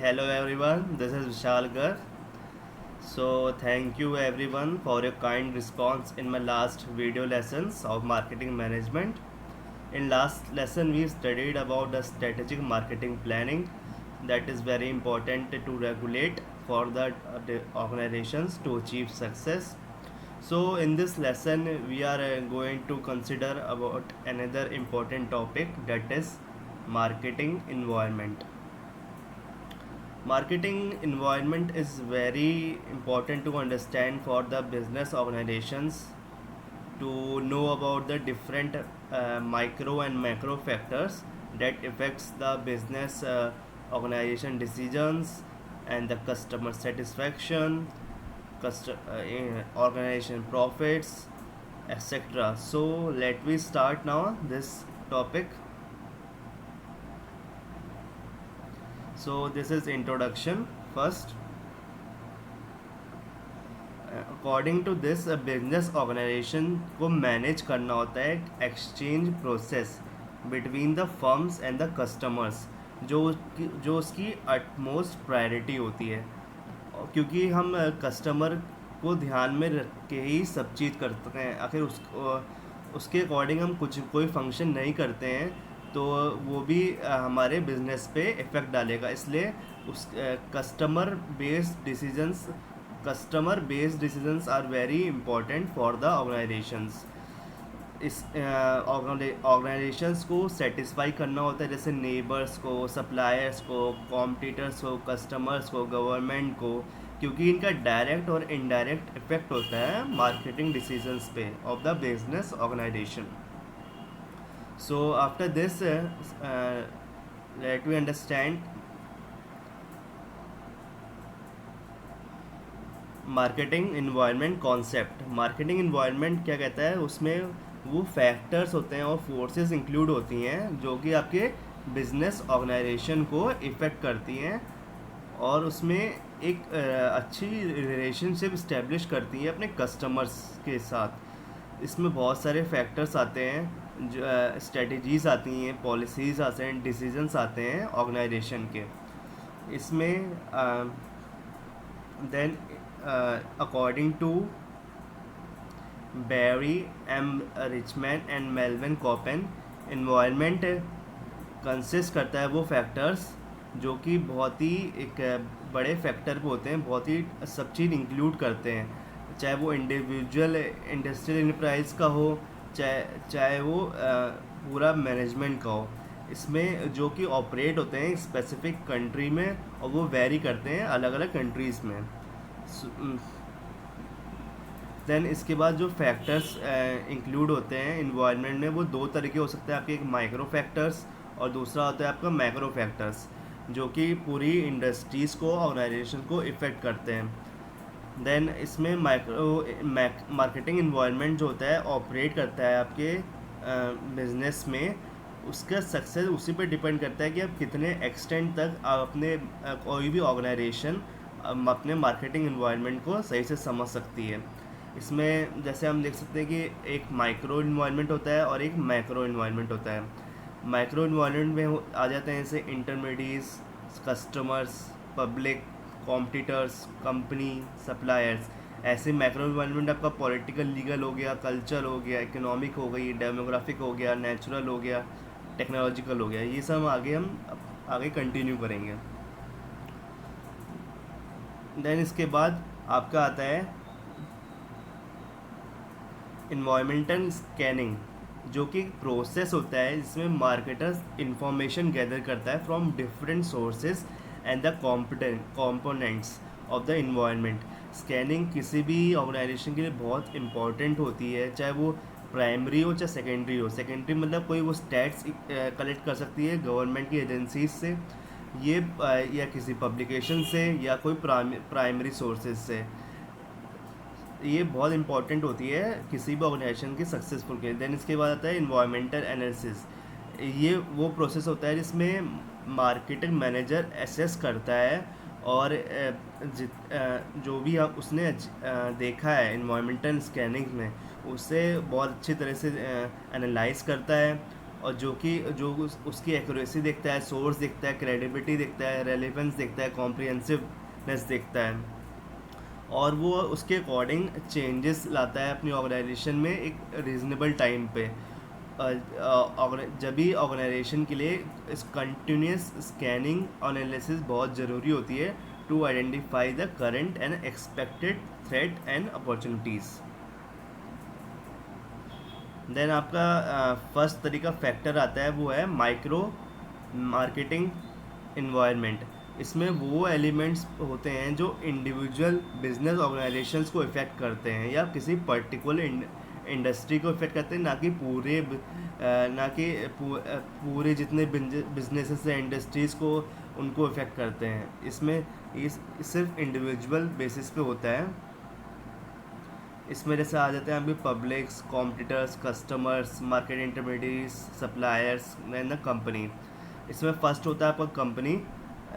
hello everyone, this is Vishal Garg. So, thank you everyone for your kind response in my last video lessons of marketing management. In last lesson, we studied about the strategic marketing planning that is very important to regulate for the organizations to achieve success. So, in this lesson, we are going to consider about another important topic that is marketing environment. Marketing environment is very important to understand for the business organizations to know about the different micro and macro factors that affects the business organization decisions and the customer satisfaction, organization profits, etc. So let me start now this topic. So this is introduction first. According to this business organisation को manage करना होता है exchange process between the firms and the customers जो उसकी utmost priority होती है क्योंकि हम कस्टमर को ध्यान में रख के ही सब चीज़ करते हैं। आखिर उसके अकॉर्डिंग हम कोई फंक्शन नहीं करते हैं तो वो भी हमारे बिजनेस पे इफ़ेक्ट डालेगा। इसलिए उस customer based decisions are very important for the organisations. इस ऑर्गेनाइजेशंस को सेटिस्फाई करना होता है, जैसे नेबर्स को, सप्लायर्स को, कॉम्पिटिटर्स को, कस्टमर्स को, गवर्नमेंट को, क्योंकि इनका डायरेक्ट और इनडायरेक्ट इफेक्ट होता है मार्केटिंग डिसीजंस पे of the business organisation. So after this let we understand marketing environment concept. Marketing environment क्या कहता है, उसमें वो फैक्टर्स होते हैं और फोर्सेस इंक्लूड होती हैं जो कि आपके बिजनेस ऑर्गेनाइजेशन को इफ़ेक्ट करती हैं और उसमें एक अच्छी रिलेशनशिप इस्टेब्लिश करती हैं अपने कस्टमर्स के साथ। इसमें बहुत सारे फैक्टर्स आते हैं, जो स्ट्रेटजीज़ आती हैं, पॉलिसीज़ आते हैं, डिसीजंस आते हैं ऑर्गेनाइजेशन के। इसमें then according to Barry M. Richman and Melvin Coppen, environment consist करता है वो फैक्टर्स जो कि बहुत ही एक बड़े फैक्टर पे होते हैं, बहुत ही सब चीज़ इंक्लूड करते हैं, चाहे वो इंडिविजुअल इंडस्ट्रियल एंटरप्राइज का हो, चाहे वो पूरा मैनेजमेंट का हो। इसमें जो कि ऑपरेट होते हैं स्पेसिफिक कंट्री में और वो वेरी करते हैं अलग अलग कंट्रीज़ में। देन इसके बाद जो फैक्टर्स इंक्लूड होते हैं इन्वायरमेंट में वो दो तरीके हो सकते हैं आपके, एक माइक्रो फैक्टर्स और दूसरा होता है आपका मैक्रो फैक्टर्स जो कि पूरी इंडस्ट्रीज़ को, ऑर्गेनाइजेशन को इफ़ेक्ट करते हैं। देन इसमें मार्केटिंग इन्वायरमेंट जो होता है ऑपरेट करता है आपके बिजनेस में, उसका सक्सेस उसी पे डिपेंड करता है कि आप कितने एक्सटेंट तक आप अपने कोई भी ऑर्गेनाइजेशन अपने मार्केटिंग इन्वायरमेंट को सही से समझ सकती है। इसमें जैसे हम देख सकते हैं कि एक माइक्रो इन्वायरमेंट होता है और एक मैक्रो इन्वायरमेंट होता है। माइक्रो इन्वायरमेंट में आ जाते हैं जैसे intermediates, customers, public, competitors, company, suppliers. ऐसे मैक्रो इन्वायरमेंट आपका पॉलिटिकल, लीगल हो गया, कल्चर हो गया, इकोनॉमिक हो गई, डेमोग्राफिक हो गया, नेचुरल हो गया, टेक्नोलॉजिकल हो गया। ये सब हम आगे कंटिन्यू करेंगे। देन इसके बाद आपका आता है इन्वायरमेंटल स्कैनिंग, जो कि प्रोसेस होता है जिसमें मार्केटर्स इंफॉर्मेशन गैदर करता है from different sources and the components of the environment. Scanning किसी भी ऑर्गेनाइजेशन के लिए बहुत इंपॉर्टेंट होती है, चाहे वो प्राइमरी हो चाहे सेकेंडरी हो। सेकेंडरी मतलब कोई वो स्टैट्स कलेक्ट कर सकती है गवर्नमेंट की एजेंसीज से, ये या किसी पब्लिकेशन से या कोई प्राइमरी सोर्सेज से। ये बहुत इंपॉर्टेंट होती है किसी भी ऑर्गेनाइजेशन की सक्सेसफुल के। देन इसके बाद आता है इन्वायरमेंटल एनालिसिस। ये वो प्रोसेस होता है जिसमें मार्केटिंग मैनेजर एसेस करता है और जो भी उसने देखा है इन्वायरमेंटल स्कैनिंग में, उसे बहुत अच्छी तरह से एनालाइज करता है और जो उसकी एक्यूरेसी देखता है, सोर्स देखता है, क्रेडिबिलिटी देखता है, रेलेवेंस देखता है, कॉम्प्रिहेंसिवनेस देखता है, और वो उसके अकॉर्डिंग चेंजेस लाता है अपनी ऑर्गेनाइजेशन में एक रीजनेबल टाइम पे। जब भी ऑर्गेनाइजेशन के लिए इस कंटिन्यूस स्कैनिंग और एनालिसिस बहुत ज़रूरी होती है to identify the current and expected threat and opportunities. Then आपका फर्स्ट तरीका फैक्टर आता है, वो है माइक्रो मार्केटिंग इन्वायरमेंट। इसमें वो एलिमेंट्स होते हैं जो इंडिविजुअल बिजनेस ऑर्गेनाइजेशंस को इफ़ेक्ट करते हैं या किसी पर्टिकुलर इंडस्ट्री को इफ़ेक्ट करते हैं, ना कि पूरे जितने बिजनेसेस हैं, इंडस्ट्रीज़ को उनको इफ़ेक्ट करते हैं। इसमें इस सिर्फ इंडिविजुअल बेसिस पे होता है। इसमें जैसे आ जाते हैं अभी publics, competitors, customers, market intermediates, suppliers and the company. इसमें फर्स्ट होता है आपका कंपनी।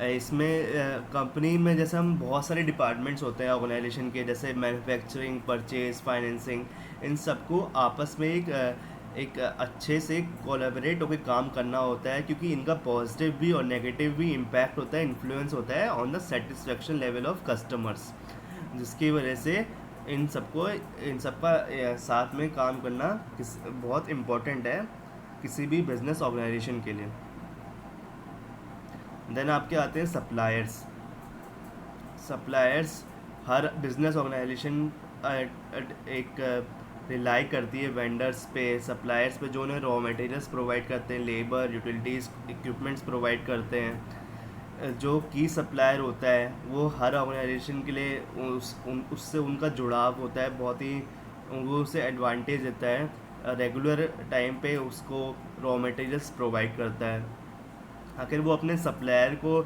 इसमें कंपनी में जैसे हम बहुत सारे डिपार्टमेंट्स होते हैं ऑर्गेनाइजेशन के, जैसे मैन्युफैक्चरिंग, परचेज, फाइनेंसिंग, इन सबको आपस में एक अच्छे से कोलैबोरेट होकर काम करना होता है, क्योंकि इनका पॉजिटिव भी और नेगेटिव भी इम्पैक्ट होता है, इन्फ्लुएंस होता है on the satisfaction level of customers, जिसकी वजह से इन सबका साथ में काम करना बहुत इम्पोर्टेंट है किसी भी बिजनेस ऑर्गेनाइजेशन के लिए। देन आपके आते हैं सप्लायर्स। सप्लायर्स हर बिजनेस ऑर्गेनाइजेशन एक रिलाई करती है वेंडर्स पे, सप्लायर्स पे, जो उन्हें रॉ मटेरियल्स प्रोवाइड करते हैं, लेबर, यूटिलिटीज़, इक्विपमेंट्स प्रोवाइड करते हैं। जो की सप्लायर होता है वो हर ऑर्गेनाइजेशन के लिए उससे उनका जुड़ाव होता है, बहुत ही वो उसे एडवांटेज देता है, रेगुलर टाइम पे उसको रॉ मटेरियल्स प्रोवाइड करता है। आखिर वो अपने सप्लायर को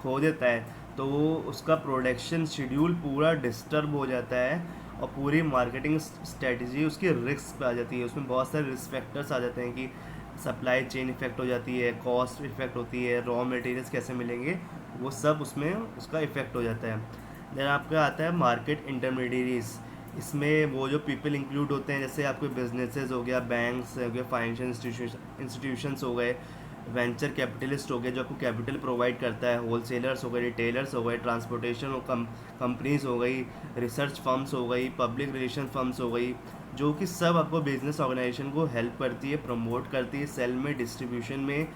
खो देता है तो वो उसका प्रोडक्शन शेड्यूल पूरा डिस्टर्ब हो जाता है और पूरी मार्केटिंग स्ट्रेटजी उसकी रिस्क पे आ जाती है। उसमें बहुत सारे रिस्क फैक्टर्स आ जाते हैं कि सप्लाई चेन इफ़ेक्ट हो जाती है, कॉस्ट इफ़ेक्ट होती है, रॉ मटेरियल्स कैसे मिलेंगे, वो सब उसमें उसका इफ़ेक्ट हो जाता है। देन आपका आता है मार्केट इंटरमीडिएरीज। इसमें वो जो पीपल इंक्लूड होते हैं, जैसे आपके बिजनेसेस हो गया, बैंक्स हो गया, फाइनेंशियल इंस्टीट्यूशंस हो गए, वेंचर कैपिटलिस्ट हो गए जो आपको कैपिटल प्रोवाइड करता है, होलसेलर्स हो गए, रिटेलर्स हो गए, ट्रांसपोर्टेशन कंपनीज हो गई, रिसर्च फर्म्स हो गई, पब्लिक रिलेशन फर्म्स हो गई, जो कि सब आपको बिजनेस ऑर्गेनाइजेशन को हेल्प करती है, प्रमोट करती है सेल में, डिस्ट्रीब्यूशन में,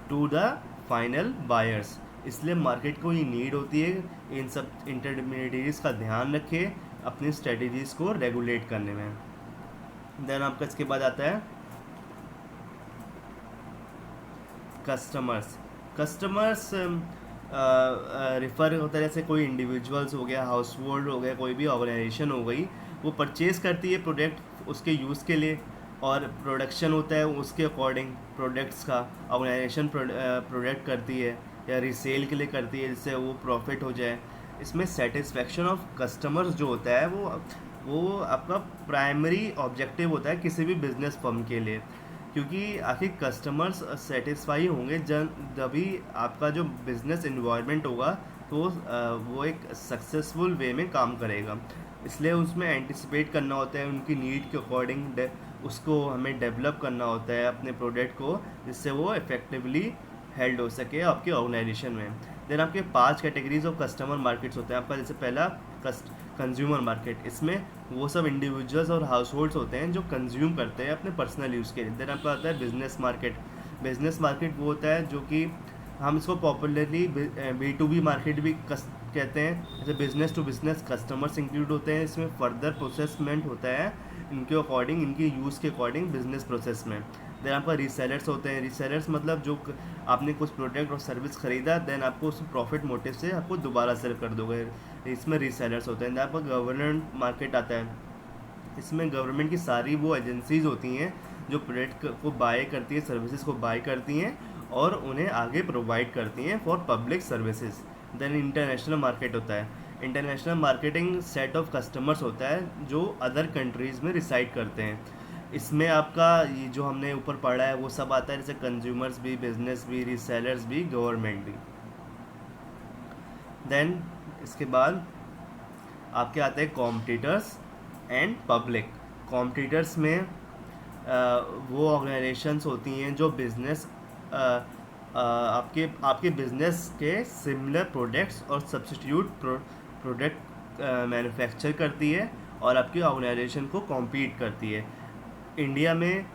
टू द फाइनल बायर्स। इसलिए मार्केट को ये नीड होती है इन सब इंटरमीडिएट्स का ध्यान रखे अपनी स्ट्रेटजीज़ को रेगुलेट करने में। देन आपका इसके बाद आता है कस्टमर्स रिफ़र होता है, जैसे कोई इंडिविजुअल्स हो गया, हाउस होल्ड हो गया, कोई भी ऑर्गेनाइजेशन हो गई, वो परचेज़ करती है प्रोडक्ट उसके यूज़ के लिए, और प्रोडक्शन होता है उसके अकॉर्डिंग प्रोडक्ट्स का ऑर्गेनाइजेशन प्रोडक्ट करती है या रीसेल के लिए करती है, जिससे वो प्रॉफिट हो जाए। इसमें सेटिस्फेक्शन ऑफ कस्टमर्स जो होता है वो आपका प्राइमरी ऑब्जेक्टिव होता है किसी भी बिजनेस फर्म के लिए, क्योंकि आखिर कस्टमर्स सेटिस्फाई होंगे जब भी आपका जो बिज़नेस इन्वायरमेंट होगा तो वो एक सक्सेसफुल वे में काम करेगा। इसलिए उसमें एंटिसिपेट करना होता है उनकी नीड के अकॉर्डिंग, उसको हमें डेवलप करना होता है अपने प्रोडक्ट को, जिससे वो इफ़ेक्टिवली हेल्ड हो सके आपके ऑर्गेनाइजेशन में। देन आपके 5 कैटेगरीज ऑफ कस्टमर मार्केट्स होते हैं आपका। जैसे पहला कंज्यूमर मार्केट, इसमें वो सब इंडिविजुअल्स और हाउस होल्ड्स होते हैं जो कंज्यूम करते हैं अपने पर्सनल यूज़ के लिए। देन आपका आता है बिजनेस मार्केट। बिजनेस मार्केट वो होता है जो कि हम इसको पॉपुलरली B2B मार्केट भी कहते हैं। जैसे business to business customers include होते हैं, इसमें फर्दर प्रोसेसमेंट होता है इनके अकॉर्डिंग, इनके यूज़ के अकॉर्डिंग बिजनेस प्रोसेस में। देन आपका रीसेलर्स होते हैं। रीसेलर्स मतलब जो आपने कुछ प्रोडक्ट और सर्विस खरीदा, देन आपको उस प्रॉफिट मोटिव से आपको दोबारा सेल कर दोगे, इसमें रीसेलर्स होते हैं। देन आपका गवर्नमेंट मार्केट आता है। इसमें गवर्नमेंट की सारी वो एजेंसीज होती हैं जो प्रोडक्ट को बाय करती है, सर्विसेज को बाय करती हैं और उन्हें आगे प्रोवाइड करती हैं for public services. Then international market होता है। International marketing set of customers होता है जो अदर कंट्रीज़ में रिसाइड करते हैं। इसमें आपका ये जो हमने ऊपर पढ़ा है वो सब आता है, जैसे कंज्यूमर्स भी, बिजनेस भी, रीसेलर्स भी, गवर्नमेंट भी। देन इसके बाद आपके आते हैं कॉम्पिटिटर्स एंड पब्लिक। कॉम्पिटिटर्स में वो ऑर्गेनाइजेशंस होती हैं जो बिजनेस आपके आपके बिजनेस के सिमिलर प्रोडक्ट्स और सब्स्टिट्यूट प्रोडक्ट मैन्युफैक्चर करती है और आपकी ऑर्गेनाइजेशन को कॉम्पीट करती है। इंडिया में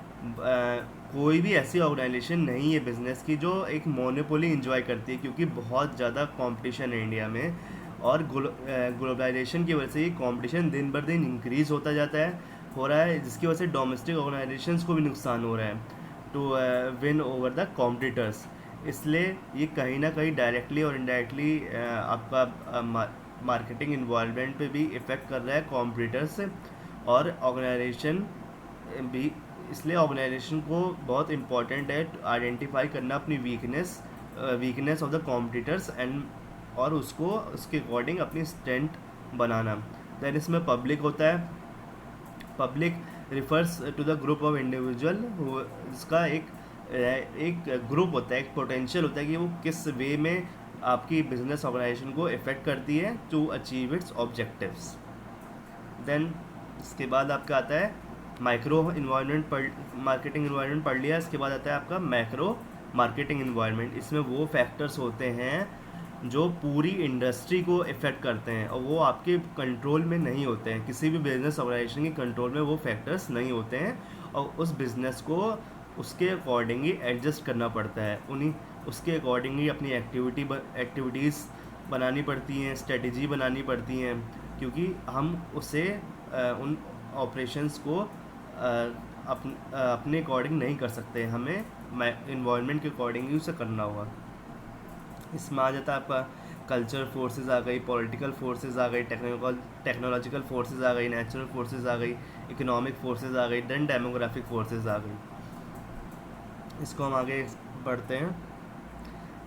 कोई भी ऐसी ऑर्गेनाइजेशन नहीं है बिजनेस की जो एक मोनोपोली इंजॉय करती है, क्योंकि बहुत ज़्यादा कंपटीशन है इंडिया में। और ग्लोबलाइजेशन की वजह से ये कंपटीशन दिन बर दिन इंक्रीज होता जाता है, हो रहा है, जिसकी वजह से डोमेस्टिक ऑर्गेनाइजेशंस को भी नुकसान हो रहा है to win over the competitors. इसलिए ये कहीं ना कहीं डायरेक्टली और इनडायरेक्टली आपका मार्केटिंग इन्वायरमेंट पे भी इफ़ेक्ट कर रहा है कॉम्पिटिटर्स और ऑर्गेनाइजेशन भी। इसलिए ऑर्गेनाइजेशन को बहुत इम्पॉर्टेंट है आइडेंटिफाई करना अपनी weakness of the competitors and और उसको उसके अकॉर्डिंग अपनी स्ट्रेंथ बनाना। दैन इसमें पब्लिक होता है। Public refers to the group of individual, जिसका एक ग्रुप होता है, एक पोटेंशियल होता है कि वो किस वे में आपकी बिजनेस ऑर्गेनाइजेशन को इफ़ेक्ट करती है to achieve its objectives. Then इसके बाद आपका आता है माइक्रो इन्वायरमेंट मार्केटिंग इन्वायरमेंट पढ़ लिया। इसके बाद आता है आपका मैक्रो मार्केटिंग इन्वायरमेंट। इसमें वो फैक्टर्स होते हैं जो पूरी इंडस्ट्री को इफ़ेक्ट करते हैं और वो आपके कंट्रोल में नहीं होते हैं। किसी भी बिजनेस ऑर्गेनाइजेशन के कंट्रोल में वो फैक्टर्स नहीं होते हैं और उस बिज़नेस को उसके अकॉर्डिंग ही एडजस्ट करना पड़ता है। उन्हीं उसके अकॉर्डिंग ही अपनी एक्टिविटीज़ बनानी पड़ती हैं, स्ट्रेटजी बनानी पड़ती हैं, क्योंकि हम उसे उन ऑपरेशंस को अपने अकॉर्डिंग नहीं कर सकते, हमें इन्वायरमेंट के अकॉर्डिंग ही उसे करना होगा। इसमें आ जाता है आपका कल्चर फोर्सेस आ गई, पॉलिटिकल फोर्सेस आ गई, टेक्नोलॉजिकल फोर्सेस आ गई, नेचुरल फोर्सेस आ गई, इकोनॉमिक फोर्सेस आ गई, देन डेमोग्राफिक फोर्सेस आ गई। इसको हम आगे बढ़ते हैं।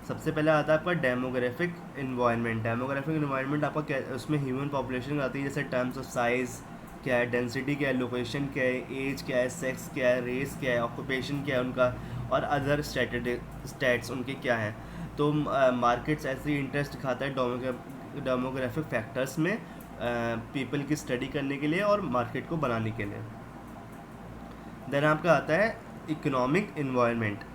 सबसे पहले आता है आपका डेमोग्राफिक इन्वायरमेंट। डेमोग्राफिक इन्वायरमेंट आपका क्या, उसमें ह्यूमन पॉपुलेशन आती है, जैसे टर्म्स ऑफ साइज़ क्या है, डेंसिटी क्या है, लोकेशन क्या है, एज क्या है, सेक्स क्या है, रेस क्या है, ऑक्यूपेशन क्या है उनका, और अदर स्टैट्स उनके क्या हैं। तो मार्केट्स ऐसे इंटरेस्ट दिखाता है डेमोग्राफिक फैक्टर्स में पीपल की स्टडी करने के लिए और मार्केट को बनाने के लिए। देन आपका आता है इकोनॉमिक इन्वायरमेंट।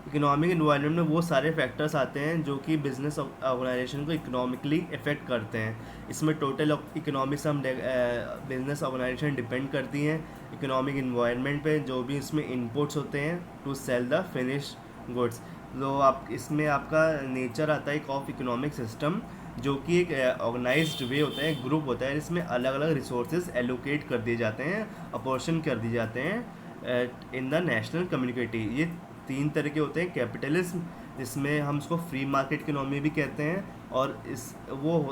इकोनॉमिक इन्वायरमेंट में वो सारे फैक्टर्स आते हैं जो कि बिजनेस ऑर्गेनाइजेशन को इकोनॉमिकली इफ़ेक्ट करते हैं। इसमें total economic sum business organisation depend करती हैं इकोनॉमिक इन्वायरमेंट पे, जो भी इसमें इनपुट्स होते हैं to sell the finish goods. तो आप इसमें आपका नेचर आता है एक ऑफ इकोनॉमिक सिस्टम, जो कि एक ऑर्गेनाइज्ड वे होता है, एक ग्रुप होता है, इसमें अलग अलग रिसोर्सेज एलोकेट कर दिए जाते हैं, अपोर्शन कर दिए जाते हैं इन द नेशनल कम्युनिटी। ये तीन तरह के होते हैं। कैपिटलिज्म, जिसमें हम उसको फ्री मार्केट इकोनॉमी भी कहते हैं, और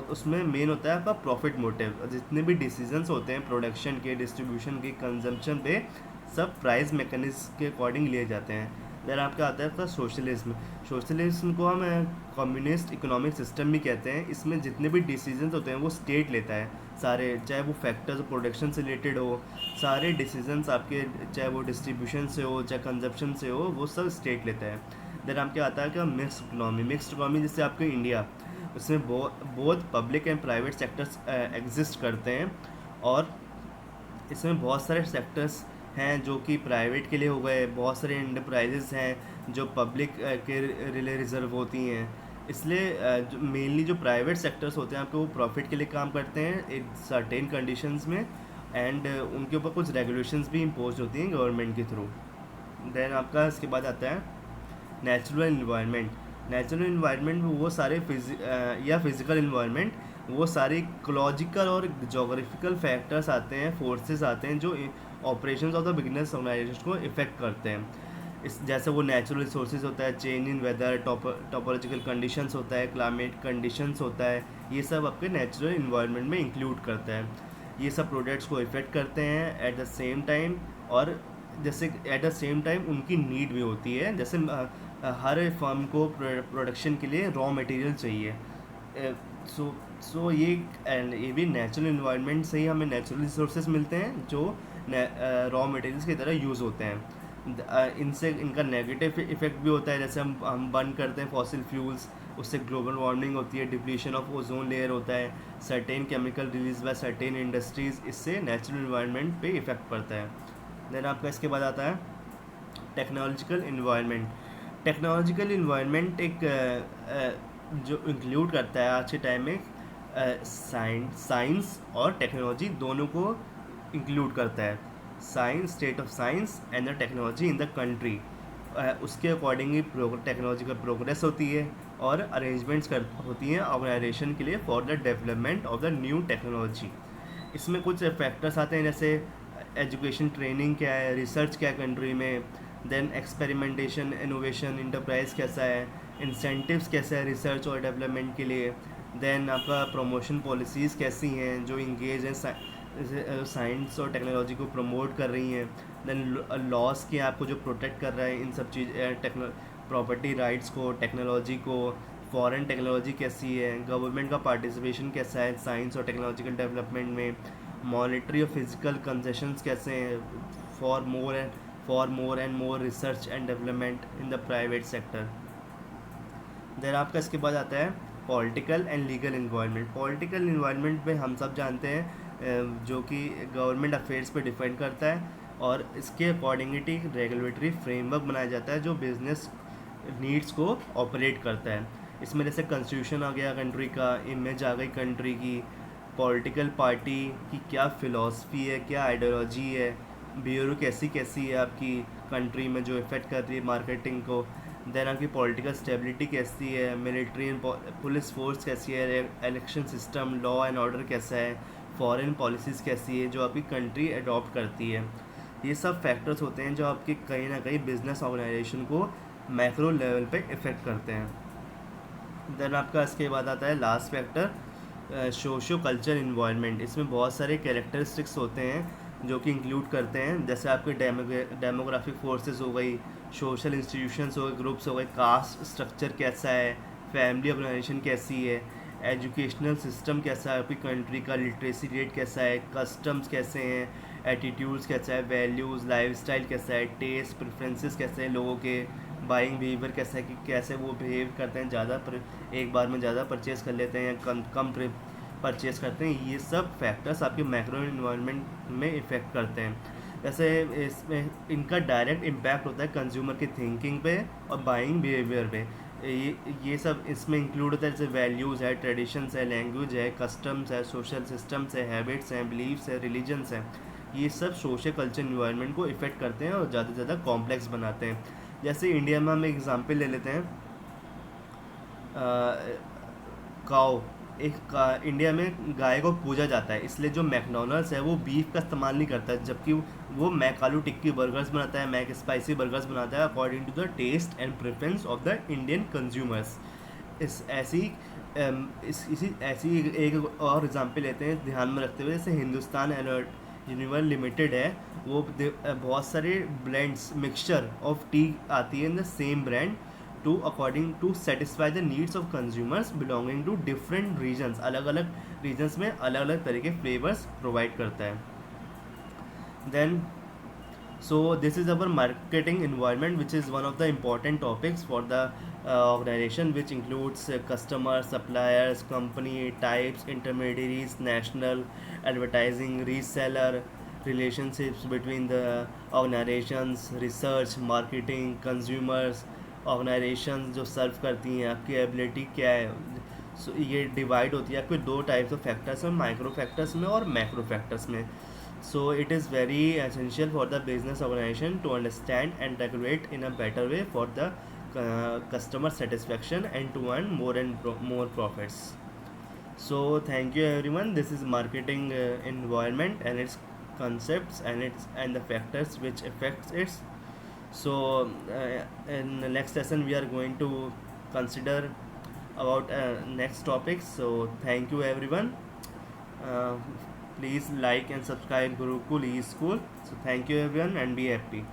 उसमें मेन होता है आपका प्रॉफिट मोटिव। जितने भी डिसीजंस होते हैं प्रोडक्शन के, डिस्ट्रीब्यूशन के, कंजम्पशन पे, सब प्राइस मैकेनिज्म के अकॉर्डिंग लिए जाते हैं। देन आपका आता है आपका सोशलिज्म। सोशलिज्म को हम कम्युनिस्ट इकोनॉमिक सिस्टम भी कहते हैं। इसमें जितने भी डिसीजंस होते हैं वो स्टेट लेता है सारे, चाहे वो फैक्टर्स प्रोडक्शन से रिलेटेड हो, सारे डिसीजंस आपके, चाहे वो डिस्ट्रीब्यूशन से हो, चाहे कंजप्शन से हो, वो सब स्टेट लेता है। देन आपके आता है क्या मिक्स्ड इकोनॉमी। मिक्स्ड इकोनॉमी जैसे आपके इंडिया, उसमें बहुत public and private sectors exist करते हैं, और इसमें बहुत सारे सेक्टर्स हैं जो कि प्राइवेट के लिए हो गए, बहुत सारे इंटरप्राइजेस हैं जो पब्लिक के लिए रिजर्व होती हैं। इसलिए मेनली जो प्राइवेट सेक्टर्स होते हैं आपके, वो प्रॉफिट के लिए काम करते हैं एक सर्टेन कंडीशंस में, एंड उनके ऊपर कुछ रेगुलेशंस भी इम्पोज होती हैं गवर्नमेंट के थ्रू। देन आपका इसके बाद आता है नेचुरल इन्वायरमेंट। नेचुरल इन्वायरमेंट में वो सारे या फिज़िकल इन्वायरमेंट, वो सारे इकोलॉजिकल और जोग्राफिकल फैक्टर्स आते हैं, फोर्सेस आते हैं, जो operations of the business organisation को इफ़ेक्ट करते हैं। इस जैसे वो नेचुरल रिसोर्सेज होता है, change in weather, topological conditions होता है, क्लाइमेट कंडीशंस होता है, ये सब आपके नेचुरल इन्वायरमेंट में इंक्लूड करता है। ये सब प्रोडक्ट्स को इफ़ेक्ट करते हैं एट द सेम टाइम, और जैसे एट द सेम टाइम उनकी नीड भी होती है। जैसे हर फर्म को प्रोडक्शन के लिए रॉ मटेरियल चाहिए, सो ये भी नेचुरल इन्वायरमेंट से ही हमें नेचुरल रिसोर्सेज मिलते हैं जो रॉ मटेरियल्स की तरह यूज़ होते हैं। इनसे इनका नेगेटिव इफ़ेक्ट भी होता है, जैसे हम बर्न करते हैं फॉसिल फ्यूल्स, उससे ग्लोबल वार्मिंग होती है, डिप्लीशन ऑफ ओजोन लेयर होता है, certain chemical release by certain industries, इससे नेचुरल इन्वायरमेंट पे इफेक्ट पड़ता है। देन आपका इसके बाद आता है टेक्नोलॉजिकल इन्वायरमेंट। टेक्नोलॉजिकल इन्वायरमेंट एक जो इंक्लूड करता है आज के टाइम में साइंस और टेक्नोलॉजी दोनों को इंक्लूड करता है। Science, state of science and the technology in the country, उसके अकॉर्डिंग ही टेक्नोलॉजिकल प्रोग्रेस होती है और अरेंजमेंट्स होती हैं ऑर्गेनाइजेशन के लिए for the development of the new technology. इसमें कुछ फैक्टर्स आते हैं जैसे एजुकेशन, ट्रेनिंग क्या है, रिसर्च क्या है कंट्री में, देन एक्सपेरिमेंटेशन, इनोवेशन, इंटरप्राइज कैसा है, इंसेंटिव्स कैसा है रिसर्च और डेवलपमेंट के लिए, देन आपका प्रमोशन पॉलिसीज़ कैसी हैं जो इंगेज हैं साइंस और टेक्नोलॉजी को प्रमोट कर रही हैं, देन लॉस के आपको जो प्रोटेक्ट कर रहा है इन सब चीज़ प्रॉपर्टी राइट्स को, टेक्नोलॉजी को, फॉरेन टेक्नोलॉजी कैसी है, गवर्नमेंट का पार्टिसिपेशन कैसा है साइंस और टेक्नोलॉजिकल डेवलपमेंट में, मॉनेटरी और फिजिकल कंसेशंस कैसे हैं for more and more research and development in the private sector. Then आपका इसके बाद आता है political and legal environment. Political environment में हम सब जानते हैं जो कि गवर्नमेंट अफेयर्स पे डिपेंड करता है और इसके अकॉर्डिंगली रेगुलेटरी फ्रेमवर्क बनाया जाता है जो बिजनेस नीड्स को ऑपरेट करता है। इसमें जैसे कॉन्स्टिट्यूशन आ गया कंट्री का, इमेज आ गई कंट्री की, पॉलिटिकल पार्टी की क्या फ़िलॉसफी है, क्या आइडियोलॉजी है, ब्यूरो कैसी है आपकी कंट्री में जो इफ़ेक्ट कर रही है मार्केटिंग को, देन आपकी पॉलिटिकल स्टेबिलिटी कैसी है, मिलिट्री एंड पुलिस फोर्स कैसी है, election system, law and order कैसा है, फॉरेन पॉलिसीज़ कैसी है जो आपकी कंट्री अडॉप्ट करती है। ये सब फैक्टर्स होते हैं जो आपके कहीं ना कहीं बिजनेस ऑर्गेनाइजेशन को मैक्रो लेवल पे इफ़ेक्ट करते हैं। देन आपका इसके बाद आता है last factor socio culture environment. इसमें बहुत सारे कैरेक्टरिस्टिक्स होते हैं जो कि इंक्लूड करते हैं, जैसे आपके डेमोग्राफिक फोर्सेस हो गई, सोशल इंस्टीट्यूशंस हो गए, ग्रुप्स हो गए, कास्ट स्ट्रक्चर कैसा है, फैमिली ऑर्गेनाइजेशन कैसी है, एजुकेशनल सिस्टम कैसा है आपकी कंट्री का, लिटरेसी रेट कैसा है, कस्टम्स कैसे हैं, एटीट्यूड्स कैसा है, वैल्यूज़, लाइफस्टाइल कैसा है, टेस्ट प्रेफरेंसेस कैसे हैं लोगों के, बाइंग बिहेवियर कैसा है कि कैसे वो बिहेव करते हैं, एक बार में ज़्यादा परचेज़ कर लेते हैं या कम परचेज़ करते हैं। ये सब फैक्टर्स आपके मैक्रो इन्वायरमेंट में इफ़ेक्ट करते हैं। जैसे इसमें इनका डायरेक्ट इम्पैक्ट होता है कंज्यूमर की थिंकिंग पे और बाइंग बिहेवियर पे। ये सब इसमें इंक्लूड होता है जैसे वैल्यूज़ है, ट्रेडिशंस है, लैंग्वेज है, कस्टम्स है, सोशल सिस्टम्स है, हैबिट्स हैं, बिलीव्स है, रिलीजन्स हैं। ये सब सोशल कल्चर इन्वायरमेंट को इफ़ेक्ट करते हैं और ज़्यादा से ज़्यादा कॉम्प्लेक्स बनाते हैं। जैसे इंडिया में हम एग्जांपल ले लेते हैं, काओ, इंडिया में गाय को पूजा जाता है, इसलिए जो मैकडोनल्ड्स है वो बीफ का इस्तेमाल नहीं करता है, जबकि वो मैक आलू टिक्की बर्गर्स बनाता है, मैक स्पाइसी बर्गर्स बनाता है according to the taste and preference of the Indian consumers. ऐसी एक और एग्जांपल लेते हैं ध्यान में रखते हुए, जैसे हिंदुस्तान यूनिवर लिमिटेड है, वो बहुत सारे ब्लेंड्स मिक्सचर ऑफ टी आती है in the same brand to according to satisfy the needs of consumers belonging to different regions. अलग अलग रीजन्स में अलग अलग तरह के फ्लेवर्स प्रोवाइड करता है। Then so this is our marketing environment, which is one of the important topics for the organization, which includes customers, suppliers, company types, intermediaries, national advertising, reseller, relationships between the organizations, research, marketing, consumers, organizations जो सर्व करती हैं, आपकी ability क्या है। ये divide होती है आपके दो टाइप्स ऑफ फैक्टर्स में, माइक्रो फैक्टर्स में और मैक्रो फैक्टर्स में। So it is very essential for the business organization to understand and regulate in a better way for the customer satisfaction and to earn more profits. So thank you everyone. This is marketing environment and its concepts and the factors which affects it. So in the next session we are going to consider about next topics. So thank you everyone. Please like and subscribe Gurukul eSchool. So thank you everyone and be happy.